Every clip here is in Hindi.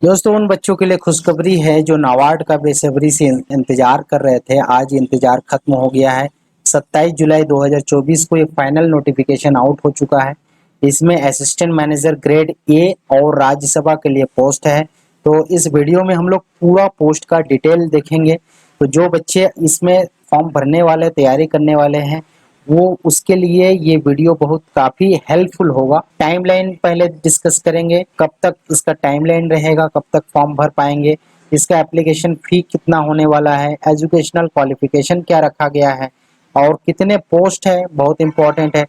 दोस्तों, उन बच्चों के लिए खुशखबरी है जो नाबार्ड का बेसब्री से इंतजार कर रहे थे। आज इंतजार खत्म हो गया है। 27 जुलाई 2024 को ये फाइनल नोटिफिकेशन आउट हो चुका है। इसमें असिस्टेंट मैनेजर ग्रेड ए और राज्यसभा के लिए पोस्ट है। तो इस वीडियो में हम लोग पूरा पोस्ट का डिटेल देखेंगे। तो जो बच्चे इसमें फॉर्म भरने वाले, तैयारी करने वाले हैं, वो उसके लिए ये वीडियो बहुत काफी हेल्पफुल होगा। टाइमलाइन पहले डिस्कस करेंगे, कब तक इसका टाइमलाइन रहेगा, कब तक फॉर्म भर पाएंगे, इसका एप्लीकेशन फी कितना होने वाला है, एजुकेशनल क्वालिफिकेशन क्या रखा गया है और कितने पोस्ट है, बहुत इंपॉर्टेंट है,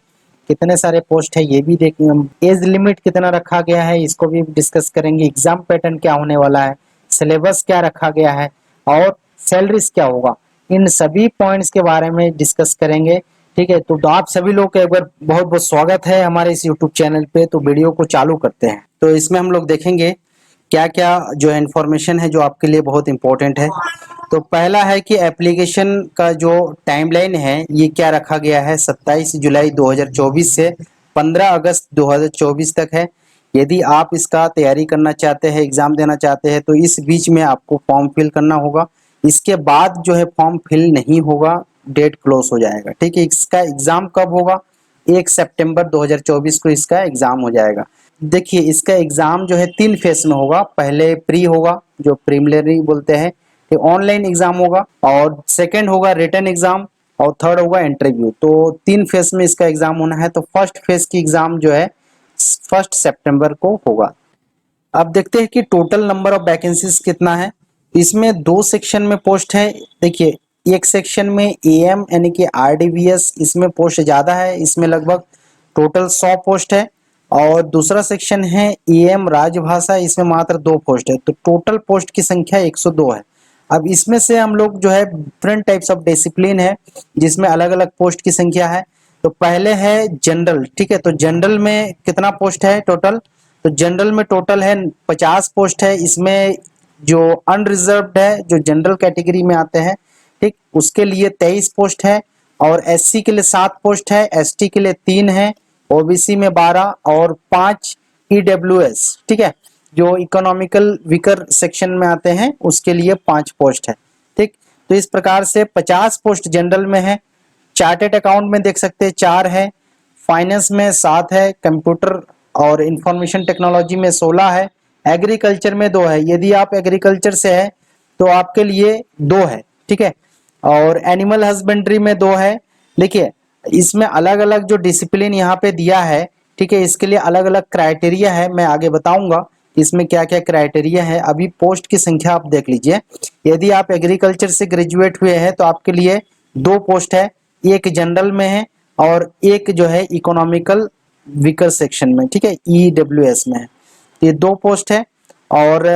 कितने सारे पोस्ट है ये भी देखेंगे। एज लिमिट कितना रखा गया है इसको भी डिस्कस करेंगे। एग्जाम पैटर्न क्या होने वाला है, सिलेबस क्या रखा गया है और सैलरीज क्या होगा, इन सभी पॉइंट्स के बारे में डिस्कस करेंगे। ठीक है, तो आप सभी लोग का एक बार बहुत बहुत स्वागत है हमारे इस यूट्यूब चैनल पे। तो वीडियो को चालू करते हैं। तो इसमें हम लोग देखेंगे क्या क्या जो इन्फॉर्मेशन है जो आपके लिए बहुत इंपॉर्टेंट है। तो पहला है कि एप्लीकेशन का जो टाइमलाइन है ये क्या रखा गया है, 27 जुलाई 2024 से 15 अगस्त 2024 तक है। यदि आप इसका तैयारी करना चाहते हैं, एग्जाम देना चाहते हैं, तो इस बीच में आपको फॉर्म फिल करना होगा। इसके बाद जो है फॉर्म फिल नहीं होगा, डेट क्लोज हो जाएगा। ठीक है, इसका एग्जाम कब होगा, 1 सितंबर 2024 को इसका एग्जाम हो जाएगा। देखिए, इसका एग्जाम जो है 3 फेस में होगा। पहले प्री होगा जो प्रीलिमिनरी बोलते हैं, ये ऑनलाइन एग्जाम होगा, और सेकंड होगा रिटन एग्जाम, और थर्ड होगा इंटरव्यू। तो 3 फेस में इसका एग्जाम होना है। तो फर्स्ट फेस की एग्जाम जो है 1 सितंबर को होगा। अब देखते हैं कि टोटल नंबर ऑफ वैकेंसीज कितना है। इसमें 2 सेक्शन में पोस्ट है। देखिए, एक सेक्शन में एएम यानी कि आरडीवीएस, इसमें पोस्ट ज़्यादा है, इसमें लगभग टोटल 100 पोस्ट है। और दूसरा सेक्शन है एएम राजभाषा, इसमें मात्र 2 पोस्ट है। तो टोटल पोस्ट की संख्या 102 है। अब इसमें से हम लोग जो है डिफरेंट टाइप्स ऑफ डिसिप्लिन है जिसमें अलग अलग पोस्ट की संख्या है। तो पहले है जनरल। ठीक है, तो जनरल में कितना पोस्ट है टोटल, तो जनरल में टोटल है 50 पोस्ट है। इसमें जो अनरिजर्व्ड है, जो जनरल कैटेगरी में आते हैं, ठीक, उसके लिए 23 पोस्ट है। और एससी के लिए 7 पोस्ट है, एसटी के लिए 3 है, ओबीसी में 12 और 5 ईडब्ल्यूएस, ठीक है, जो इकोनॉमिकल वीकर सेक्शन में आते हैं उसके लिए 5 पोस्ट है। ठीक, तो इस प्रकार से 50 पोस्ट जनरल में है। चार्टेड अकाउंट में देख सकते हैं 4 है, फाइनेंस में 7 है, कंप्यूटर और इंफॉर्मेशन टेक्नोलॉजी में 16 है, एग्रीकल्चर में 2 है। यदि आप एग्रीकल्चर से है तो आपके लिए 2 है। ठीक है, और एनिमल हस्बेंड्री में 2 है। देखिए, इसमें अलग अलग जो डिसिप्लिन यहाँ पे दिया है, ठीक है, इसके लिए अलग अलग क्राइटेरिया है। मैं आगे बताऊंगा इसमें क्या क्या क्राइटेरिया है। अभी पोस्ट की संख्या आप देख लीजिए। यदि आप एग्रीकल्चर से ग्रेजुएट हुए हैं तो आपके लिए 2 पोस्ट है, एक जनरल में है और एक जो है इकोनॉमिकल वीकर सेक्शन में, ठीक है, ईडब्ल्यूएस में है। ये 2 पोस्ट है। और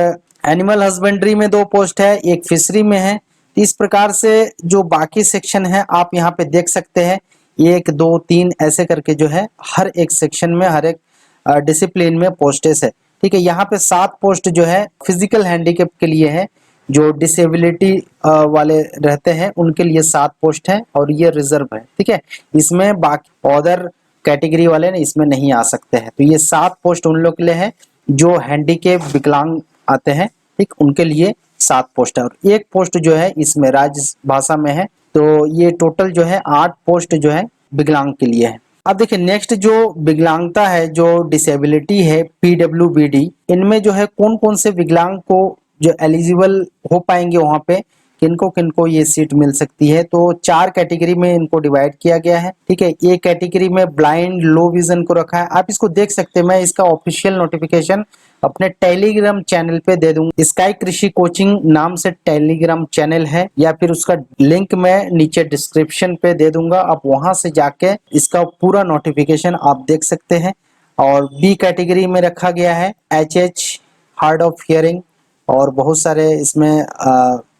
एनिमल हस्बेंड्री में 2 पोस्ट है, एक फिशरी में है। इस प्रकार से जो बाकी सेक्शन है आप यहाँ पे देख सकते हैं, 1 2 3 ऐसे करके जो है हर एक सेक्शन में, हर एक डिसिप्लिन में पोस्टेस है। ठीक है, यहाँ पे 7 पोस्ट जो है फिजिकल हैंडीकैप के लिए है, जो डिसेबिलिटी वाले रहते हैं उनके लिए 7 पोस्ट है और ये रिजर्व है। ठीक है, इसमें बाकी अदर कैटेगरी वाले ने इसमें नहीं आ सकते हैं। तो ये 7 पोस्ट उन लोग के लिए है जो हैंडीकैप विकलांग आते हैं, ठीक, उनके लिए 7 पोस्ट है। और एक पोस्ट जो है इसमें राजभाषा में है। तो ये टोटल जो है 8 पोस्ट जो है विकलांग के लिए है। अब देखिए, नेक्स्ट जो विकलांगता है, जो डिसेबिलिटी है, पीडब्ल्यूबीडी, इनमें जो है कौन कौन से विकलांग को जो एलिजिबल हो पाएंगे, वहां पे किनको किनको ये सीट मिल सकती है। तो 4 कैटेगरी में इनको डिवाइड किया गया है। ठीक है, एक कैटेगरी में ब्लाइंड लो विजन को रखा है। आप इसको देख सकते हैं, मैं इसका ऑफिशियल नोटिफिकेशन अपने टेलीग्राम चैनल पे दे दूंगा। स्काई कृषि कोचिंग नाम से टेलीग्राम चैनल है, या फिर उसका लिंक मैं नीचे डिस्क्रिप्शन पे दे दूंगा। आप वहां से जाके इसका पूरा नोटिफिकेशन आप देख सकते हैं। और बी कैटेगरी में रखा गया है एच हार्ड ऑफ हियरिंग, और बहुत सारे इसमें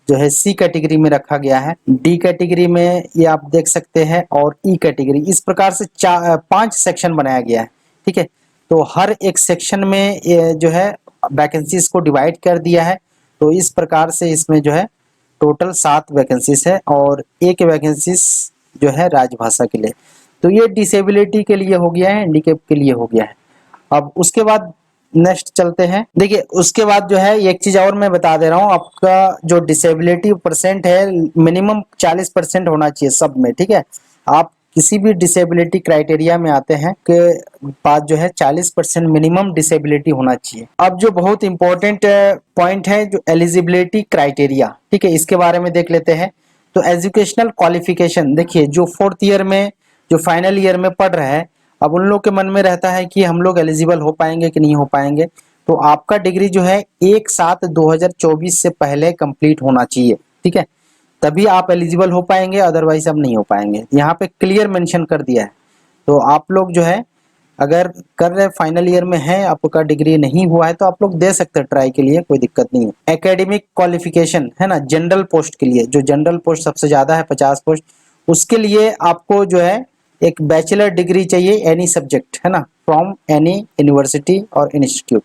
जो है सी कैटेगरी में रखा गया है। डी कैटेगरी में ये आप देख सकते हैं, और ई कैटेगरी। इस प्रकार से 5 सेक्शन बनाया गया है। ठीक है, तो हर एक सेक्शन में ये जो है वैकेंसीज को डिवाइड कर दिया है। तो इस प्रकार से इसमें जो है टोटल 7 वैकेंसीज है और एक वैकेंसीज जो है राजभाषा के लिए। तो ये डिसेबिलिटी के लिए हो गया है, हैंडीकैप के लिए हो गया है। अब उसके बाद नेक्स्ट चलते हैं। देखिए उसके बाद जो है एक चीज और मैं बता दे रहा हूँ, आपका जो डिसेबिलिटी परसेंट है मिनिमम 40% होना चाहिए सब में, ठीक है। आप किसी भी डिसेबिलिटी क्राइटेरिया में आते हैं के बाद जो है 40% मिनिमम डिसेबिलिटी होना चाहिए। अब जो बहुत इंपॉर्टेंट पॉइंट है जो एलिजिबिलिटी क्राइटेरिया, ठीक है, इसके बारे में देख लेते हैं। तो एजुकेशनल क्वालिफिकेशन, देखिए जो 4th ईयर में जो फाइनल ईयर में पढ़ रहा है, अब उन लोग के मन में रहता है कि हम लोग एलिजिबल हो पाएंगे कि नहीं हो पाएंगे। तो आपका डिग्री जो है 1/7/2024 से पहले कंप्लीट होना चाहिए, ठीक है, तभी आप एलिजिबल हो पाएंगे, अदरवाइज आप नहीं हो पाएंगे। यहाँ पे क्लियर मेंशन कर दिया है। तो आप लोग जो है अगर कर रहे फाइनल ईयर में है, आपका डिग्री नहीं हुआ है, तो आप लोग दे सकते हैं ट्राई के लिए, कोई दिक्कत नहीं है। एकेडमिक क्वालिफिकेशन है ना, जनरल पोस्ट के लिए, जो जनरल पोस्ट सबसे ज्यादा है 50 पोस्ट, उसके लिए आपको जो है एक बैचलर डिग्री चाहिए एनी सब्जेक्ट, है ना, फ्रॉम एनी यूनिवर्सिटी और इंस्टीट्यूट।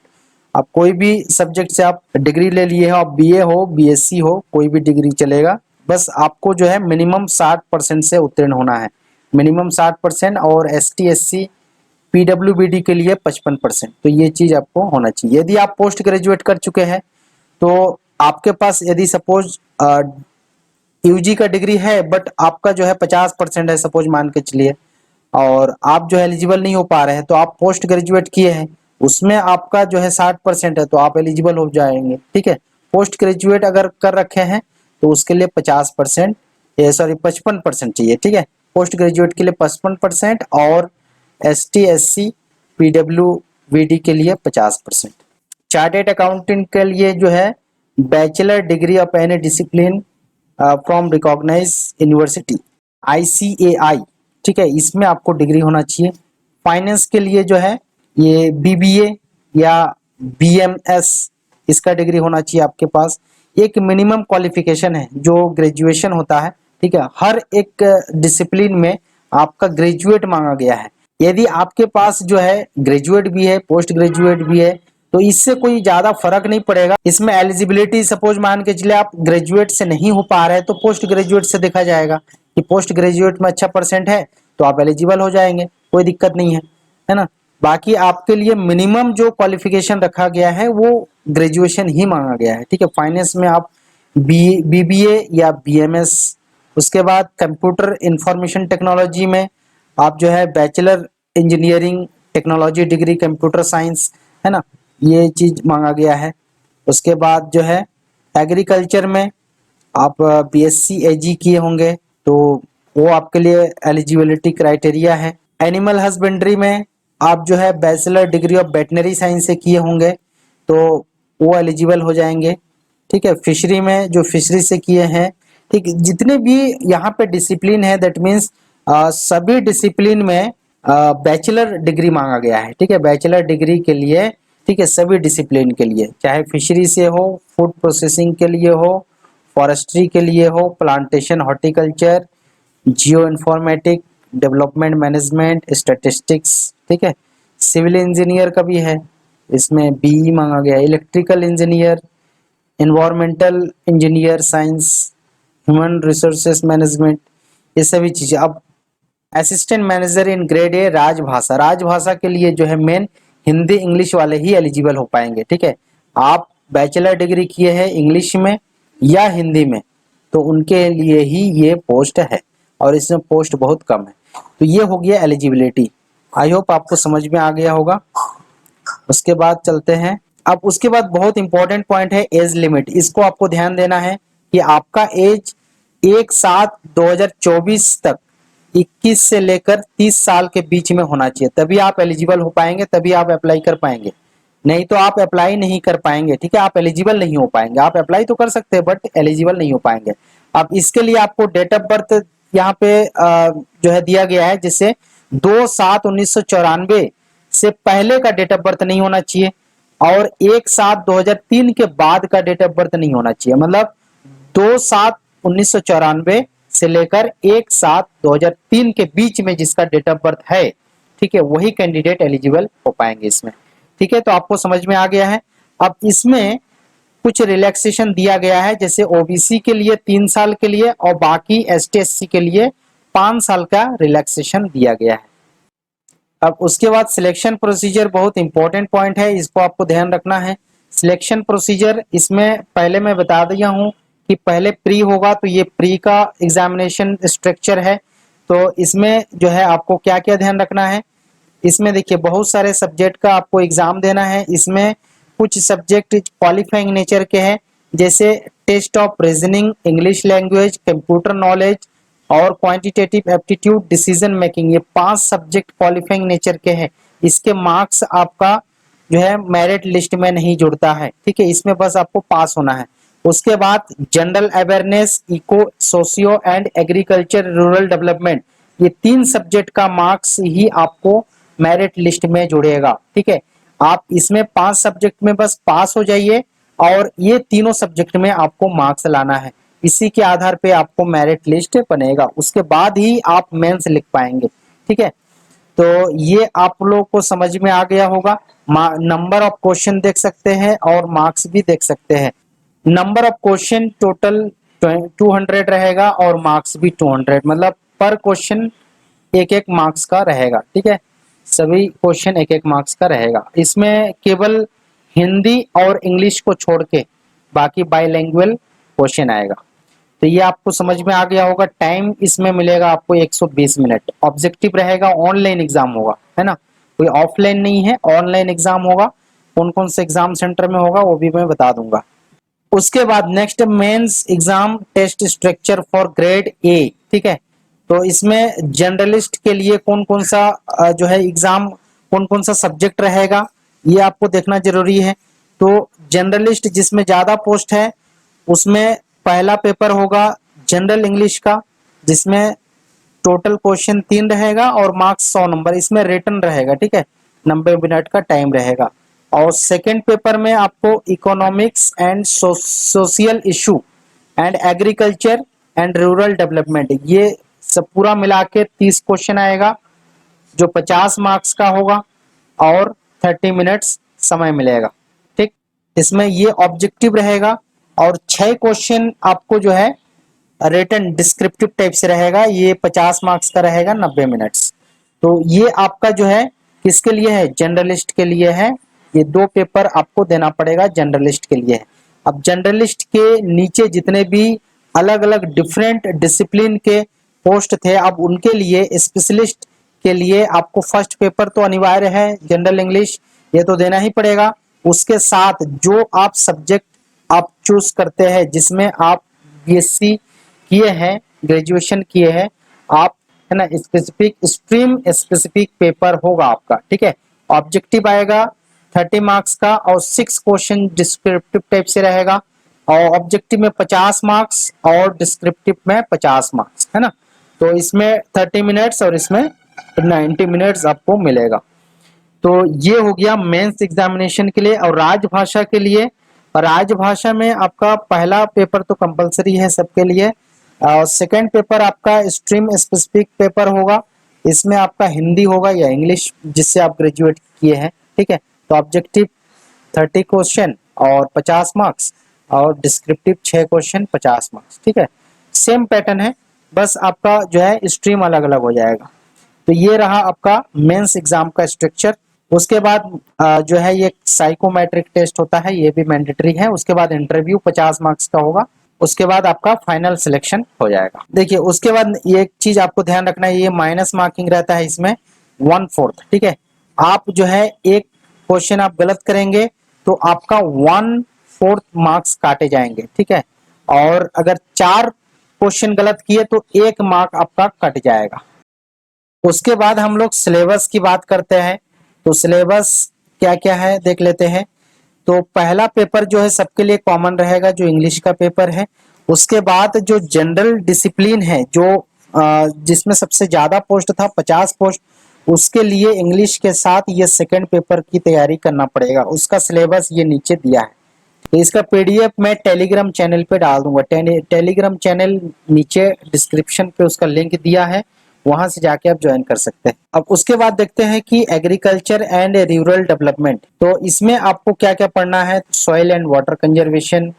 आप कोई भी सब्जेक्ट से आप डिग्री ले लिए हो, आप बीए हो, बीएससी हो, कोई भी डिग्री चलेगा, बस आपको जो है मिनिमम 60% से उत्तीर्ण होना है, मिनिमम 60%। और एसटी एससी पीडब्ल्यूबीडी के लिए 55%। तो ये चीज आपको होना चाहिए। यदि आप पोस्ट ग्रेजुएट कर चुके हैं तो आपके पास यदि सपोज यूजी का डिग्री है बट आपका जो है 50% है सपोज मान के चलिए, और आप जो है एलिजिबल नहीं हो पा रहे हैं, तो आप पोस्ट ग्रेजुएट किए हैं, उसमें आपका जो है 60% है, तो आप एलिजिबल हो जाएंगे, ठीक है। पोस्ट ग्रेजुएट अगर कर रखे हैं तो उसके लिए 50%, सॉरी 55% चाहिए, ठीक है। पोस्ट ग्रेजुएट के लिए 55% और एसटी एससी पीडब्ल्यूबीडी के लिए 50%। चार्टेड अकाउंटेंट के लिए जो है bachelor degree of any discipline from recognize university ICAI, ठीक है, इसमें आपको डिग्री होना चाहिए। फाइनेंस के लिए जो है ये BBA या BMS, इसका डिग्री होना चाहिए आपके पास। एक मिनिमम क्वालिफिकेशन है जो ग्रेजुएशन होता है, ठीक है, हर एक डिसिप्लिन में आपका ग्रेजुएट मांगा गया है। यदि आपके पास जो है ग्रेजुएट भी है, पोस्ट ग्रेजुएट भी है, तो इससे कोई ज्यादा फर्क नहीं पड़ेगा। इसमें एलिजिबिलिटी सपोज मान के चले आप ग्रेजुएट से नहीं हो पा रहे हैं तो पोस्ट ग्रेजुएट से देखा जाएगा कि पोस्ट ग्रेजुएट में अच्छा परसेंट है तो आप एलिजिबल हो जाएंगे, कोई दिक्कत नहीं है ना। बाकी आपके लिए मिनिमम जो क्वालिफिकेशन रखा गया है वो ग्रेजुएशन ही मांगा गया है, ठीक है। फाइनेंस में आप BBA या BMS, उसके बाद कंप्यूटर इंफॉर्मेशन टेक्नोलॉजी में आप जो है bachelor engineering technology degree computer science, है ना, ये चीज मांगा गया है। उसके बाद जो है एग्रीकल्चर में आप BSc AG किए होंगे तो वो आपके लिए एलिजिबिलिटी क्राइटेरिया है। एनिमल हस्बेंड्री में आप जो है bachelor degree of veterinary science से किए होंगे तो वो एलिजिबल हो जाएंगे, ठीक है। फिशरी में जो फिशरी से किए हैं, ठीक, जितने भी यहाँ पे डिसिप्लिन है दैट मीन्स सभी डिसिप्लिन में बैचलर डिग्री मांगा गया है, ठीक है, बैचलर डिग्री के लिए, ठीक है, सभी डिसिप्लिन के लिए, चाहे फिशरी से हो, फूड प्रोसेसिंग के लिए हो, फॉरेस्ट्री के लिए हो, प्लांटेशन हॉर्टिकल्चर, जियो इन्फॉर्मेटिक, डेवलपमेंट मैनेजमेंट, स्टैटिस्टिक्स, ठीक है। सिविल इंजीनियर का भी है, इसमें BE मांगा गया है, electrical engineer, environmental engineer science, human resources management, ये सभी चीजें। अब assistant manager in grade A राजभाषा, राजभाषा के लिए जो है मेन हिंदी इंग्लिश वाले ही एलिजिबल हो पाएंगे, ठीक है। आप बैचलर डिग्री किए हैं इंग्लिश में या हिंदी में तो उनके लिए ही ये पोस्ट है, और इसमें पोस्ट बहुत कम है। तो ये हो गया एलिजिबिलिटी। आई होप आपको समझ में आ गया होगा। उसके बाद चलते हैं। अब उसके बाद बहुत इंपॉर्टेंट पॉइंट है एज लिमिट, इसको आपको ध्यान देना है कि आपका एज 1/7/2024 तक 21 से लेकर 30 साल के बीच में होना चाहिए, तभी आप एलिजिबल हो पाएंगे, तभी आप अप्लाई कर पाएंगे, नहीं तो आप अप्लाई नहीं कर पाएंगे, ठीक है, आप एलिजिबल नहीं हो पाएंगे। आप अप्लाई तो कर सकते हैं बट एलिजिबल नहीं हो पाएंगे। अब इसके लिए आपको डेट ऑफ बर्थ यहाँ पे जो है दिया गया है, जिससे 2/7/1994 से पहले का डेट ऑफ बर्थ नहीं होना चाहिए और 1/7/2003 के बाद का डेट ऑफ बर्थ नहीं होना चाहिए। मतलब 2/7/1994 से लेकर 1/7/2003 के बीच में जिसका डेट ऑफ बर्थ है, ठीक है, वही कैंडिडेट एलिजिबल हो पाएंगे इसमें, ठीक है। तो आपको समझ में आ गया है। अब इसमें कुछ रिलैक्सेशन दिया गया है, जैसे OBC के लिए 3 साल के लिए और बाकी ST SC के लिए 5 साल का रिलैक्सेशन दिया गया है। अब उसके बाद सिलेक्शन प्रोसीजर बहुत इंपॉर्टेंट पॉइंट है, इसको आपको ध्यान रखना है। सिलेक्शन प्रोसीजर इसमें पहले मैं बता दिया हूं कि पहले प्री होगा, तो ये प्री का एग्जामिनेशन स्ट्रक्चर है। तो इसमें जो है आपको क्या क्या ध्यान रखना है, इसमें देखिए बहुत सारे सब्जेक्ट का आपको एग्जाम देना है। इसमें कुछ सब्जेक्ट क्वालिफाइंग नेचर के हैं, जैसे test of reasoning, English language, computer knowledge और क्वांटिटेटिव एप्टीट्यूड, डिसीजन मेकिंग। ये 5 सब्जेक्ट क्वालिफाइंग नेचर के हैं। इसके मार्क्स आपका जो है मेरिट लिस्ट में नहीं जुड़ता है, ठीक है, इसमें बस आपको पास होना है। उसके बाद general awareness, eco, socio and agriculture, rural development, ये 3 सब्जेक्ट का मार्क्स ही आपको मेरिट लिस्ट में जुड़ेगा, ठीक है। आप इसमें 5 सब्जेक्ट में बस पास हो जाइए और ये तीनों सब्जेक्ट में आपको मार्क्स लाना है। इसी के आधार पे आपको मेरिट लिस्ट बनेगा, उसके बाद ही आप मेंस लिख पाएंगे, ठीक है। तो ये आप लोग को समझ में आ गया होगा। नंबर ऑफ क्वेश्चन देख सकते हैं और मार्क्स भी देख सकते हैं। नंबर ऑफ क्वेश्चन टोटल 200 रहेगा और मार्क्स भी 200, मतलब पर क्वेश्चन एक एक मार्क्स का रहेगा, ठीक है। सभी क्वेश्चन एक एक मार्क्स का रहेगा। इसमें केवल हिंदी और इंग्लिश को छोड़ के बाकी बाईलैंग्वेज क्वेश्चन आएगा। तो ये आपको समझ में आ गया होगा। टाइम इसमें मिलेगा आपको 120 मिनट। ऑब्जेक्टिव रहेगा, ऑनलाइन एग्जाम होगा, है ना, कोई ऑफलाइन नहीं है, ऑनलाइन एग्जाम होगा। कौन कौन से एग्जाम सेंटर में होगा वो भी मैं बता दूंगा। उसके बाद next mains exam test structure for grade A, ठीक है। तो इसमें जर्नलिस्ट के लिए कौन कौन सा जो है एग्जाम, कौन कौन सा सब्जेक्ट रहेगा, ये आपको देखना जरूरी है। तो जर्नलिस्ट जिसमें ज्यादा पोस्ट है उसमें पहला पेपर होगा जनरल इंग्लिश का, जिसमें टोटल क्वेश्चन 3 रहेगा और मार्क्स 100 नंबर। इसमें रिटन रहेगा, ठीक है, 90 मिनट का टाइम रहेगा। और सेकंड पेपर में आपको economics and social issue and agriculture and rural development, ये सब पूरा मिला के 30 क्वेश्चन आएगा, जो 50 मार्क्स का होगा और 30 मिनट्स समय मिलेगा, ठीक। इसमें ये ऑब्जेक्टिव रहेगा और 6 क्वेश्चन आपको जो है रिटन डिस्क्रिप्टिव टाइप से रहेगा, ये 50 मार्क्स का रहेगा, 90 मिनट्स। तो ये आपका जो है किसके लिए है, जर्नलिस्ट के लिए है। ये 2 पेपर आपको देना पड़ेगा, जर्नलिस्ट के लिए है। अब जर्नलिस्ट के नीचे जितने भी अलग अलग डिफरेंट डिसिप्लिन के पोस्ट थे, अब उनके लिए स्पेशलिस्ट के लिए आपको फर्स्ट पेपर तो अनिवार्य है, जनरल इंग्लिश, ये तो देना ही पड़ेगा। उसके साथ जो आप सब्जेक्ट आप चूज करते हैं, जिसमें आप बीएससी किए हैं, ग्रेजुएशन किए हैं आप, है ना, स्पेसिफिक स्ट्रीम स्पेसिफिक पेपर होगा आपका, ठीक है। ऑब्जेक्टिव आएगा 30 मार्क्स का और 6 क्वेश्चन डिस्क्रिप्टिव टाइप से रहेगा, और ऑब्जेक्टिव में 50 मार्क्स और डिस्क्रिप्टिव में 50 मार्क्स, है ना। तो इसमें 30 मिनट्स और इसमें 90 मिनट्स आपको मिलेगा। तो ये हो गया मेंस एग्जामिनेशन के लिए। और राजभाषा के लिए, राजभाषा में आपका पहला पेपर तो कंपलसरी है सबके लिए, और सेकंड पेपर आपका स्ट्रीम स्पेसिफिक पेपर होगा। इसमें आपका हिंदी होगा या इंग्लिश, जिससे आप ग्रेजुएट किए हैं, ठीक है। तो ऑब्जेक्टिव 30 क्वेश्चन और 50 मार्क्स, और डिस्क्रिप्टिव 6 क्वेश्चन 50 मार्क्स, ठीक है। सेम पैटर्न है, बस आपका जो है स्ट्रीम अलग अलग हो जाएगा। तो ये रहा आपका मेंस एग्जाम का स्ट्रक्चर। उसके बाद जो है ये साइकोमेट्रिक टेस्ट होता है, ये भी मैंडेटरी है। उसके बाद इंटरव्यू 50 मार्क्स का होगा। उसके बाद आपका फाइनल सिलेक्शन हो जाएगा। देखिए उसके बाद ये एक चीज आपको ध्यान रखना है, ये माइनस मार्किंग रहता है इसमें 1/4, ठीक है। आप जो है एक क्वेश्चन आप गलत करेंगे तो आपका 1/4 मार्क्स काटे जाएंगे, ठीक है। और अगर 4 क्वेश्चन गलत किए तो 1 मार्क आपका कट जाएगा। उसके बाद हम लोग सिलेबस की बात करते हैं। तो सिलेबस क्या क्या है देख लेते हैं। तो पहला पेपर जो है सबके लिए कॉमन रहेगा, जो इंग्लिश का पेपर है। उसके बाद जो जनरल डिसिप्लिन है, जो जिसमें सबसे ज्यादा पोस्ट था 50 पोस्ट, उसके लिए इंग्लिश के साथ ये सेकंड पेपर की तैयारी करना पड़ेगा। उसका सिलेबस ये नीचे दिया है। तो इसका पीडीएफ मैं टेलीग्राम चैनल पे डाल दूंगा। टेलीग्राम चैनल नीचे डिस्क्रिप्शन पे उसका लिंक दिया है, वहां से जाके आप ज्वाइन कर सकते हैं। अब उसके बाद देखते हैं कि एग्रीकल्चर एंड रूरल डेवलपमेंट। तो इसमें आपको क्या क्या पढ़ना है, soil and water conservation,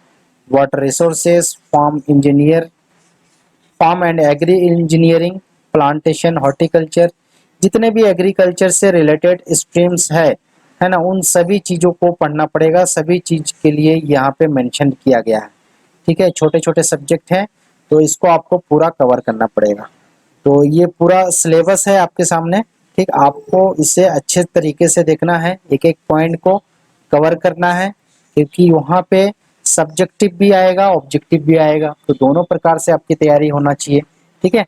water resources, farm engineer, farm and agri engineering, plantation, horticulture, जितने भी एग्रीकल्चर से रिलेटेड स्ट्रीम्स है ना, उन सभी चीज़ों को पढ़ना पड़ेगा। सभी चीज़ के लिए यहाँ पे मेंशन किया गया है। ठीक है, छोटे छोटे सब्जेक्ट हैं तो इसको आपको पूरा कवर करना पड़ेगा। तो ये पूरा सिलेबस है आपके सामने। ठीक, आपको इसे अच्छे तरीके से देखना है, एक एक पॉइंट को कवर करना है, क्योंकि वहाँ पे सब्जेक्टिव भी आएगा, ऑब्जेक्टिव भी आएगा, तो दोनों प्रकार से आपकी तैयारी होना चाहिए। ठीक है,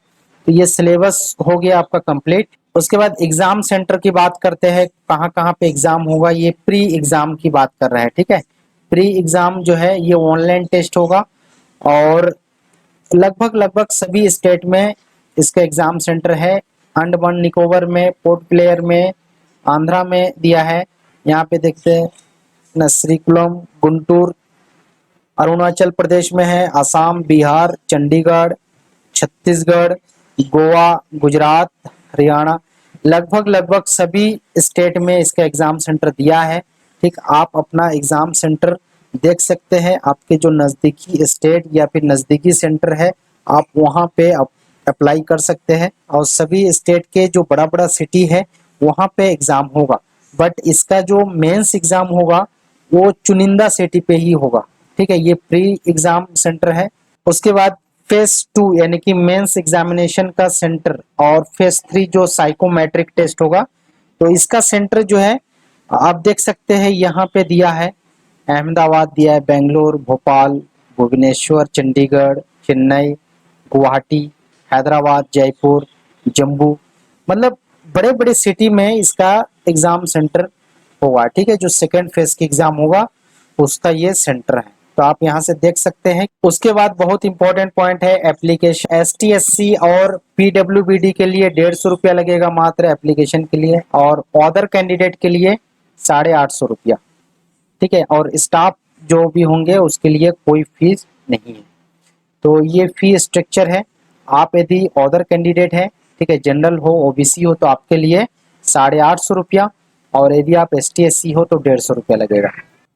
तो ये सिलेबस हो गया आपका कंप्लीट। उसके बाद एग्जाम सेंटर की बात करते हैं, कहाँ कहाँ पे एग्जाम होगा। ये प्री एग्जाम की बात कर रहे हैं। ठीक है, प्री एग्जाम जो है ये ऑनलाइन टेस्ट होगा और लगभग लगभग सभी स्टेट में इसका एग्जाम सेंटर है। अंडमान निकोबार में, पोर्ट ब्लेयर में, आंध्रा में दिया है। यहाँ पे देखते हैं न, श्रीकुलम, गुंटूर, अरुणाचल प्रदेश में है, असम, बिहार, चंडीगढ़, छत्तीसगढ़, गोवा, गुजरात, हरियाणा, लगभग लगभग सभी स्टेट में इसका एग्जाम सेंटर दिया है। ठीक, आप अपना एग्जाम सेंटर देख सकते हैं, आपके जो नज़दीकी स्टेट या फिर नज़दीकी सेंटर है आप वहाँ पे अप्लाई कर सकते हैं। और सभी स्टेट के जो बड़ा बड़ा सिटी है वहाँ पे एग्जाम होगा, बट इसका जो मेंस एग्जाम होगा वो चुनिंदा सिटी पे ही होगा। ठीक है, ये प्री एग्जाम सेंटर है। उसके बाद फेज 2 यानी कि मेंस एग्जामिनेशन का सेंटर और फेज 3 जो साइकोमेट्रिक टेस्ट होगा, तो इसका सेंटर जो है आप देख सकते हैं यहाँ पे दिया है। अहमदाबाद दिया है, बेंगलोर, भोपाल, भुवनेश्वर, चंडीगढ़, चेन्नई, गुवाहाटी, हैदराबाद, जयपुर, जम्मू, मतलब बड़े बड़े सिटी में इसका एग्जाम सेंटर होगा। ठीक है, जो सेकेंड फेज की एग्जाम होगा उसका ये सेंटर है, तो आप यहाँ से देख सकते हैं। उसके बाद बहुत इंपॉर्टेंट पॉइंट है एप्लीकेशन। ST SC और PWBD के लिए 150 रुपया लगेगा मात्र एप्लीकेशन के लिए, और अदर कैंडिडेट के लिए 850 रुपया। ठीक है, और स्टाफ जो भी होंगे उसके लिए कोई फीस नहीं है। तो ये फी स्ट्रक्चर है। आप यदि अदर कैंडिडेट हैं, ठीक है, जनरल हो, OBC हो, तो आपके लिए 850 रुपया, और यदि आप ST SC हो तो 150 रुपया लगेगा।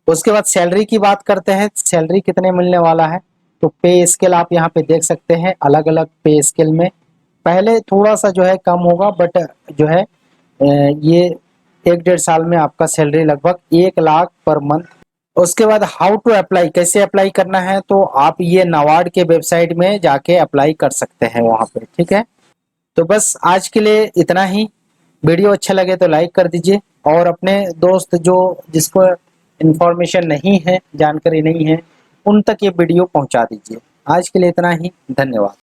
उसके बाद सैलरी की बात करते हैं, सैलरी कितने मिलने वाला है। तो पे स्केल आप यहाँ पे देख सकते हैं, अलग अलग पे स्केल में पहले थोड़ा सा जो है कम होगा, बट जो है ये 1 डेढ़ साल में आपका सैलरी लगभग 1 लाख पर मंथ। उसके बाद हाउ टू अप्लाई, कैसे अप्लाई करना है, तो आप ये नाबार्ड के वेबसाइट में जाके अप्लाई कर सकते हैं वहाँ पे। ठीक है, तो बस आज के लिए इतना ही। वीडियो अच्छा लगे तो लाइक कर दीजिए, और अपने दोस्त जो जिसको इन्फॉर्मेशन नहीं है, जानकारी नहीं है, उन तक ये वीडियो पहुंचा दीजिए। आज के लिए इतना ही, धन्यवाद।